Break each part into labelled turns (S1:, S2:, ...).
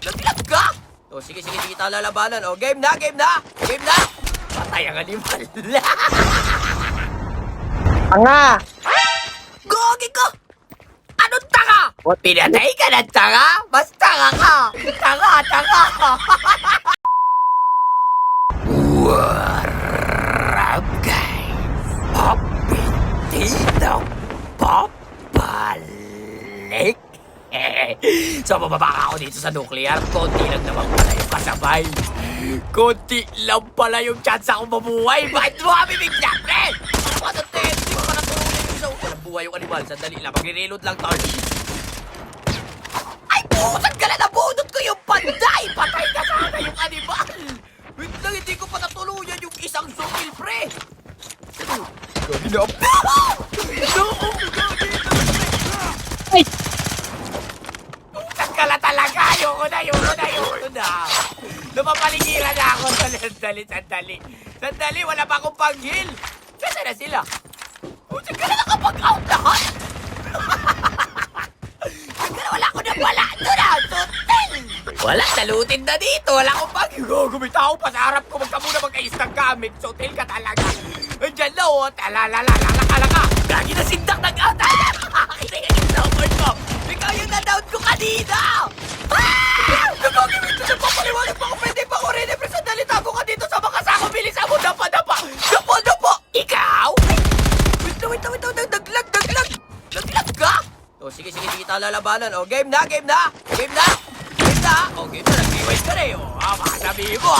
S1: Naglag ka? O, sige, tayo lalabanan. O, game na. Patay ang animal.
S2: Tanga!
S1: Gogi ko! Anong tanga?
S2: What?
S1: Pinatay ka ng tanga? Mas tanga ka! Tanga! What up, guys? Dito papalik. So, bababa ka ako dito sa nuclear. Konti lang naman pala yung kasabay. Konti lang pala yung chance akong mabuhay. Bakit mo kami bigla, pre? Ano, hindi ko pa natulungan yung isa. Walang buhay yung animal. Sandali lang. Magre-reload lang tayo. Ay, pusan ka na! Nabunot ko yung panday! Patay ka sana yung animal! Wait lang, hindi ko pa natuluyan yung isang sukil, pre! Gagi na!
S2: Ay!
S1: Pusan ka na talaga! Ayoko na! Napapaligiran na ako! Sandali! Wala pa akong pang-heal! Kasi na sila! Pusan ka na nakapag-out lahat! Wala ko na pala! Sutil! Wala, nalutin na dito! Wala akong pag-gumita ako pa sa harap ko! Magka muna magkayos ng gamit! Sutil ka talaga! Andiyan na o! Talalala! Gagi na sindak ng ata! Kinigay yung support ko! Ikaw yung na-down ko kanina! Nagagawin ito sa papaliwanag pa ako! Pwede pa ako rin! Pero sandali tago ka dito sa mga sako! Bilis ako! Dapa! Dapa! Ikaw? Wait lang! Naglag ka? O, sige, tayo lalabanan. O, game na. O, game na. Nag-iway ka rin. O, baka sabihin mo,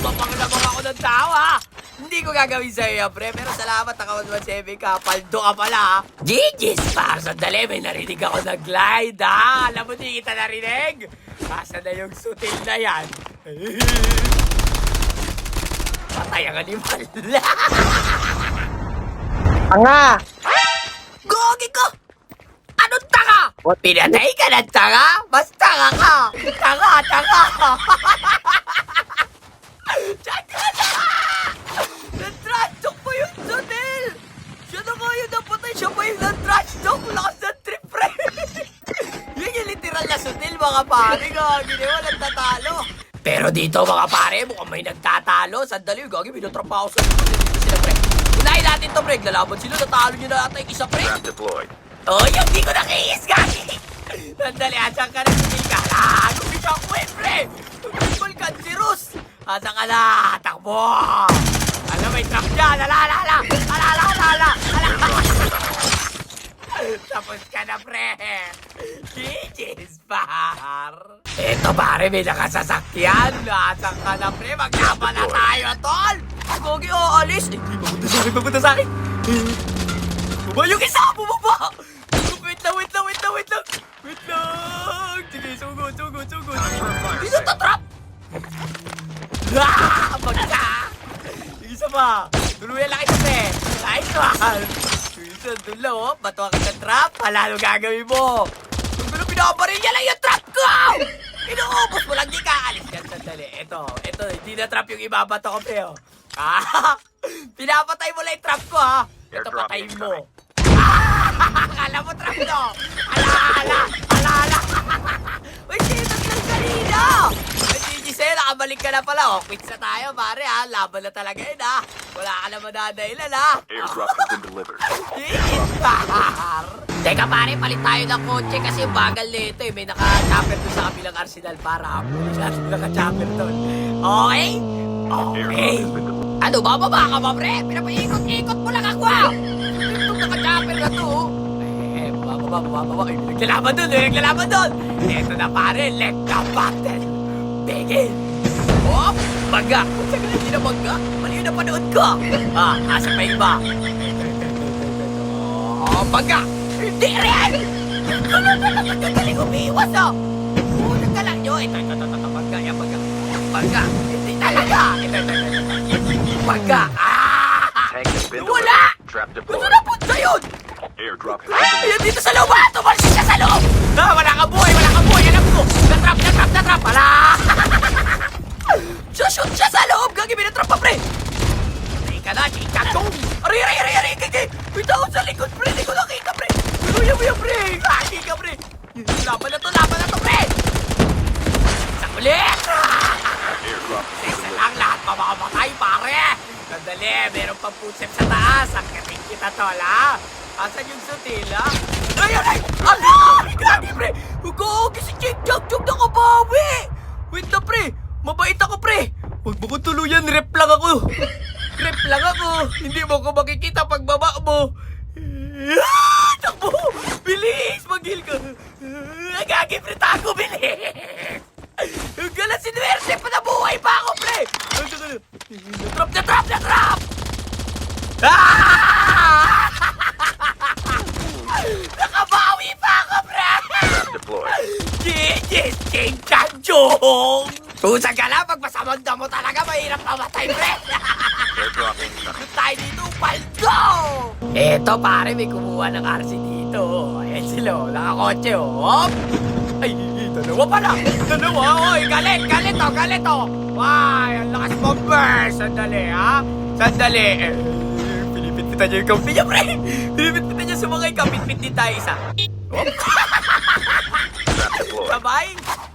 S1: mapanglamang ako ng tao, ha? Hindi ko gagawin sa'yo, pre. Pero salamat, naka-117 ka. Paldo ka pala, ha? GG's, pa. Sandali, may narinig ako na glide, ha? Alam mo, di kita narinig? Asa na yung sutil na yan? Patay ang animal.
S2: Tanga!
S1: Gogi ko! Anong tanga?
S2: What?
S1: Pinatay ka ng tanga? Mas tanga ka! Tanga! Na-trash talk mo yung Sunil! Siya na nga yung napatay, siya pa yung na-trash talk! Lakas ng trip, pre! Yun yung literal na Sunil, mga pare. Gagi, walang tatalo. Pero dito, mga pare, mukhang may nagtatalo. Sandali, gagi, binotrapa ako sa dito sila, pre. Unahin natin to, pre. Lalaban sila, natalo nyo na ata yung isa, pre. Oh, yung di ko nakiis, gagi! Sandali, asan ka na, Sunil ka? Gumisa ko pre! Tumibol ka, si Rus! Asan ka na? Takbo! Alam, may trap dyan! Alala! Tapos ka na, pre! GG's, par! Eto, pare, may nakasasakyan! Asan ka na, pre? Maglaban na tayo, tol! Gogi, alis! Hindi, papunta sa akin! Baba yung isa! Bumaba! Wait lang! Sige, sugod! Hindi na tatrap! Magka! Isa pa! Tuluyan lang ito, pre! Nice one! Isa, dulo, batuwa ka sa trap! Palalo gagawin mo! Kung gulo pinabaril niya lang yung trap ko! Inuubos mo lang, di ka alis yan. Sandali, ito, hindi na trap yung ibabato ko, pre, oh. Pinapatay mo lang yung trap ko, ha? Ito, patayin mo. Akala mo trap to! Ala! Uy, sitas lang kanina! Ay, Gigi, nakabalik ka na pala. O, quits na tayo, pare, ha? Laban na talaga yun, ha? Wala ka na madadailan, ha?
S3: Airdrop has been delivered.
S1: Teka, pare, palit tayo ng kotse kasi bagal nito, eh. May naka-chopper doon sa kabilang arsenal para siya naka-chopper doon. Okay? Ano, bababa ka ba, pre? Pinapaikot-ikot mo lang ako, ha? Itong naka-chopper na to, bababa. Ay, naglalaban doon. Ito na, pare, let the battle begin. Oh, baga. Kung saan ka na hindi na baga, mali yung napanood ko. Asa pa iba? Oh, baga. Hindi rin. Nagkagaling umiiwas, oh. Nagkalang nyo. Ito, baga. Hindi talaga. Baga.
S3: Tank has been
S1: Wala!
S3: delivered. Trap
S1: Gusto
S3: deployed.
S1: na punta yun!
S3: Airdrop has been delivered.
S1: Ayan dito sa loob, ha! Tumalsik siya sa loob! Wala ka buhay! Alam ko! Na-trap! Wala! Shoot siya sa loob! Gagi, binatrap pa, pre! Patay ka na, chikatong! Ari! Wait ako sa likod, pre! Hindi ko nakita, pre! Tuluyan mo yan, pre! Gagi ka, pre! Laban na to, pre! Isang ulit!
S3: Airdrop has been
S1: Isa
S3: delivered.
S1: lang, lahat mamamatay, pare! Sandali, meron pang putsep sa taas. Ang kating kita, tol, ha? Asan yung sutil, ha? Ayun, ay! Ala! Gagi, pre! Huwag si Jake Jug nakabawi! Wait na, pre! Mabait ako, pre! Huwag mo ko tuluyan, rep lang ako! Rep lang ako! Hindi mo ko makikita pag baba mo! Ah! Takbo! Bilis! Mag-heal ka! Gagi, pre! Tago, bilis! Ang galas si Duerte pa nabuhay pa ako, pre! Na-trap! Ah! Nakabawi pa ako, pre!
S3: Deployed.
S1: GG's King Chanchong! Usag ka lang, pag masamanda mo talaga, mahirap mamatay, pre!
S3: Airdrop incoming.
S1: Doon tayo dito, paldo! Eto, pare, may kumuha ng RC dito. Ayan sila, oh. Nakakotse, oh. Hop! Ay, dalawa pala! Dalawa! Oy, galit, oh! Ay, ang lakas bomber! Sandali, ha? Sandali! Pinipit-pitan niya yung kampi niya, pre! Pinipit-pitan niya sumangay, kapit-pit din tayo isa. Hop!
S3: Trap deployed.
S1: Sabay!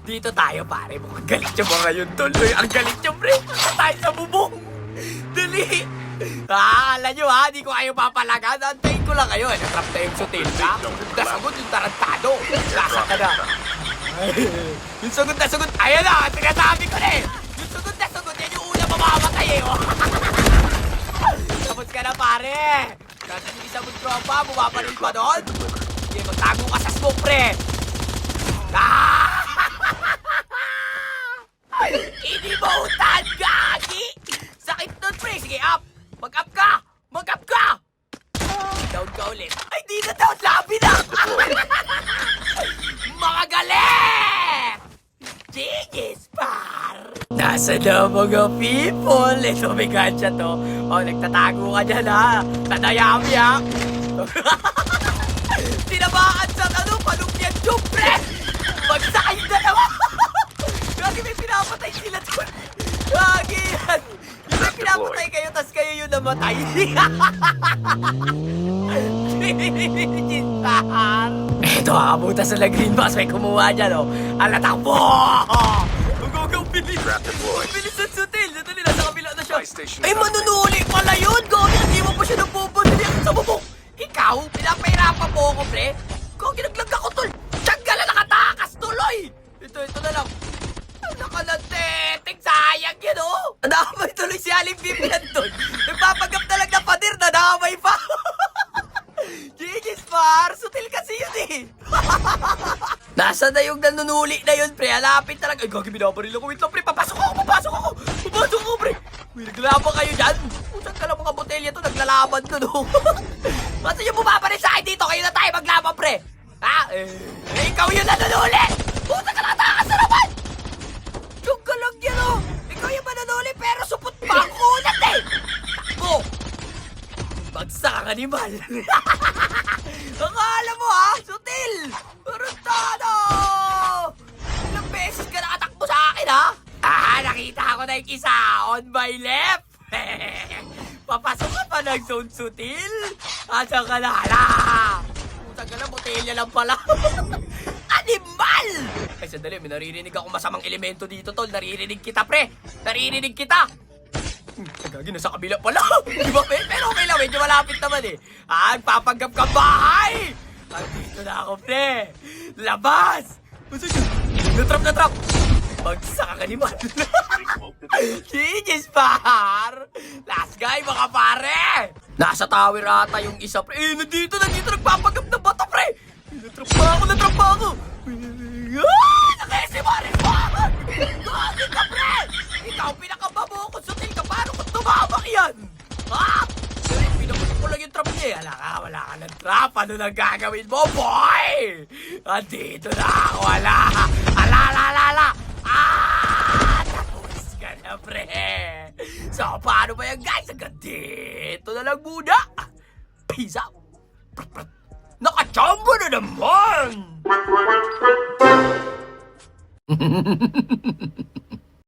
S1: Dito tayo, pare. Mukhang galit yung mga yun, tuloy. Ang galit yung pre! Punta tayo sa bubong! Dali! Alam nyo, ha? Di ko kayo papalagan. Antayin ko lang kayo. Natrap na yung sutil, ha? Sagot yung tarantado. Lasa ka na. Yung sagot na sagot. Ayan na! Sinasabi ko na eh! Yung sagot na sagot. Yan yung una mamamatay eh. Oh. Tapos ka na, pare! Kasi yung isang tropa, bumapanin pa doon. Sige, magtago ka sa smoke, pre! Ah! Inibutan, gagi! Sakit nun, pre! Sige, up! Mag-up ka! Mag-up ka! Down ka ulit. Ay, di na down! Labi na! Mga galit! Gigis, par! Nasa na mga people? Ito, may gansya to. O, nagtatago ka dyan, ha? Tadayami, ha? Tinamaan sa palugyan yung pre! Bagsak kayong dalawa! Gagi, may pinapatay sila doon! Gagi yan! Yung may pinapatay kayo, tas kayo yung namatay! Eto, akabuta sa green box, may kumuha dyan, oh! Alatakbo! Huwag bilis!
S3: Trap deployed.
S1: Bilis ang sutil! Natali, nasa kabila na siya!
S3: Buy station
S1: Ay, manunuli pala yun! Gagi, hindi mo pa siya nabubuli sa bubong! Ikaw, pinapahirapan mo ako, pre! Gagi, naglag ako, tol! Tiyanggalan, nakatakas tuloy! Ito na lang. Nakalanteting, sayang yun, oh! Nadamay tuloy si Aling Pipi nandun. Nagpapagap na lang na padir, nadamay pa. Gigis, par! Sutil kasi yun, eh. Nasa na yung nanunuli na yun, pre? Halapit na lang. Ay, gagi, binabaril ako. Wait lang, pre. Papasok ako, pre. May naglalaban kayo dyan. Usang ka lang mga botelya to, naglalaban to, no? Basta yung bumabaril sa akin dito, kayo na tayo maglaban, pre. Ha? Ikaw yung nanunuli! Puta ka, nakatakas na naman! Yung ka lang yan, oh! Ikaw yung manunuli, pero supot pa ang kunat, eh! Takbo! Bagsak ang animal! Akala mo, ha? Sutil! Tarantado! Ilang beses ka nakatakbo sa akin, ha? Ah, nakita ko na yung isa on my left! Papasok ka pa ng zone, sutil? Asa ka na, hala? Tagal na, botelya lang pala. Animal! Ay, sandali, may naririnig akong masamang elemento dito, tol. Naririnig kita, pre. Naririnig kita. Gagi, nasa kabila pala. Diba, pero okay lang, medyo malapit naman eh. Ah, papanggap ka bahay! Andito na ako, pre. Labas! Natrap! Bagsak ka ni man. Gigis, par! Last guy, mga pare! Nasa tower ata yung isa, pre. Eh, nandito, nagpapagap na bato, pre! Natrap pa ako! Ah! Nakisimarin mo! Gagi ka, pre! Ikaw, pinakababu ko, sutil ka, paano ko tumabak yan? Ha? Pinapasok ko lang yung trap niya. Wala ka ng trap. Ano nang gagawin mo, boy? Andito na ako, ala! Tapos ka na, pre! So, paano ba yan, guys? Hanggang dito na lang muna! Peace out! Nakachamba na naman!